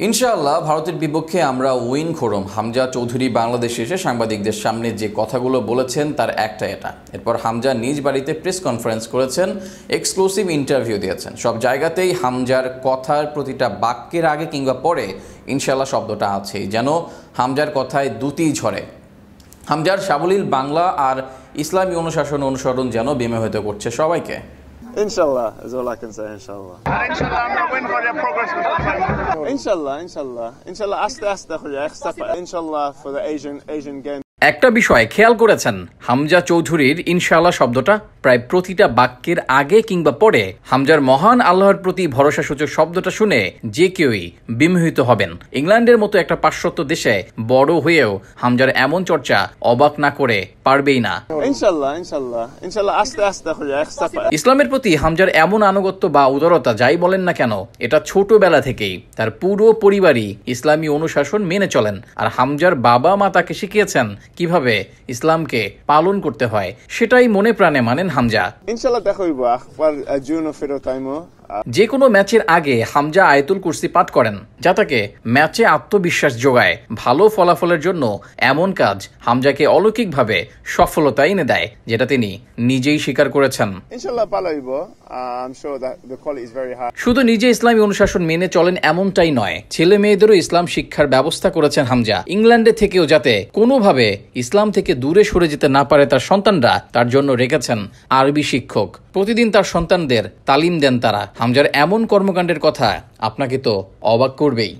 ইনশাআল্লাহ ভারতের বিপক্ষে আমরা উইন করব। হামজা চৌধুরী বাংলাদেশে এসে সাংবাদিকদের সামনে যে কথাগুলো বলেছেন তার একটা এটা। এরপর হামজা নিজ বাড়িতে প্রেস কনফারেন্স করেছেন, এক্সক্লুসিভ ইন্টারভিউ দিয়েছেন। সব জায়গাতেই হামজার কথার প্রতিটা বাক্যের আগে কিংবা পরে ইনশাআল্লাহ শব্দটা আছেই, যেন হামজার কথায় দ্যুতি ঝরে। হামজার সাবলীল বাংলা আর ইসলামী অনুসরণ যেন বিমোহিত করছে সবাইকে। Inshallah is all I can say. Inshallah. Inshallah, I'm gonna win for your progress, Mr. Inshallah. Inshallah for the Asian game. একটা বিষয় খেয়াল করেছেন, হামজা চৌধুরীর ইনশাআল্লাহ শব্দটা প্রায় প্রতিটা বাক্যের আগে কিংবা পরে। হামজার মহান আল্লাহর প্রতি ভরসাসূচক শব্দটা শুনে যে কেউই বিমোহিত হবেন। ইংল্যান্ডের মতো একটা পাশ্চাত্য দেশে বড় হয়েও হামজার এমন চর্চা অবাক না করে পারবেই না। Inshallah. ইসলামের প্রতি হামজার এমন আনুগত্য বা উদারতা যাই বলেন না কেন, এটা ছোটবেলা থেকেই তার পুরো পরিবারই ইসলামী অনুশাসন মেনে চলেন। আর হামজার বাবা মা তাকে শিখিয়েছেন কিভাবে ইসলামকে পালন করতে হয়, সেটাই মনে প্রাণে মানেন হামজা। Inshallah দেখইব আখবার জুনো ফেরতাইমো। যে কোনো ম্যাচের আগে হামজা আয়াতুল কুরসি পাঠ করেন, যা তাকে ম্যাচে আত্মবিশ্বাস যোগায়। ভালো ফলাফলের জন্য এমন কাজ হামজাকে অলৌকিকভাবে সফলতা এনে দেয়, যেটা তিনি নিজেই স্বীকার করেছেন। Inshallah পালাইব। I'm sure that the quality is very high. শুধু নিজে ইসলামী অনুশাসন মেনে চলেন এমনটাই নয়, ছেলে মেয়েদেরও ইসলাম শিক্ষার ব্যবস্থা করেছেন হামজা। ইংল্যান্ডে থেকেও যাতে কোনোভাবে ইসলাম থেকে দূরে সরে যেতে না পারে তার সন্তানরা, তার জন্য রেখেছেন আরবি শিক্ষক। প্রতিদিন তার সন্তানদের তালিম দেন তারা। হামজার এমন কর্মকাণ্ডের কথা আপনাকে তো অবাক করবেই।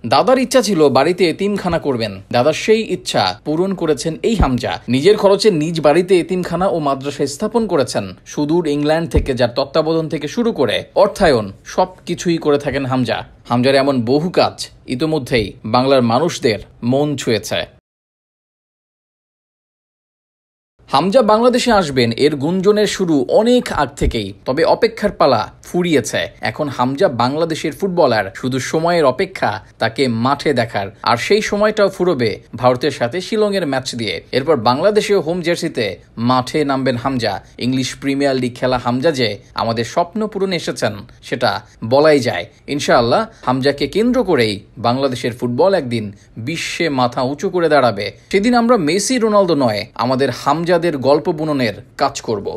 দাদার ইচ্ছা ছিল বাড়িতে এতিমখানা করবেন, দাদার সেই ইচ্ছা পূরণ করেছেন এই হামজা। নিজের খরচে নিজ বাড়িতে এতিমখানা ও মাদ্রাসা স্থাপন করেছেন। সুদূর ইংল্যান্ড থেকে, যার তত্ত্বাবধান থেকে শুরু করে অর্থায়ন সবকিছুই করে থাকেন হামজা। হামজার এমন বহু কাজ ইতোমধ্যেই বাংলার মানুষদের মন ছুঁয়েছে। হামজা বাংলাদেশে আসবেন এর গুঞ্জনের শুরু অনেক আগ থেকেই, তবে অপেক্ষার পালা ফুরিয়েছে। এখন হামজা বাংলাদেশের ফুটবলার, শুধু সময়ের অপেক্ষা তাকে মাঠে দেখার। আর সেই সময়টাও ফুরবে ভারতের সাথে শিলংয়ের ম্যাচ দিয়ে। এরপর বাংলাদেশেও হোম জার্সিতে মাঠে নামবেন হামজা। ইংলিশ প্রিমিয়ার লিগ খেলা হামজা যে আমাদের স্বপ্ন পূরণে এসেছেন সেটা বলাই যায়। ইনশাআল্লাহ হামজাকে কেন্দ্র করেই বাংলাদেশের ফুটবল একদিন বিশ্বে মাথা উঁচু করে দাঁড়াবে। সেদিন আমরা মেসি রোনালদো নয়, আমাদের হামজাদের গল্প বুননের কাজ করব।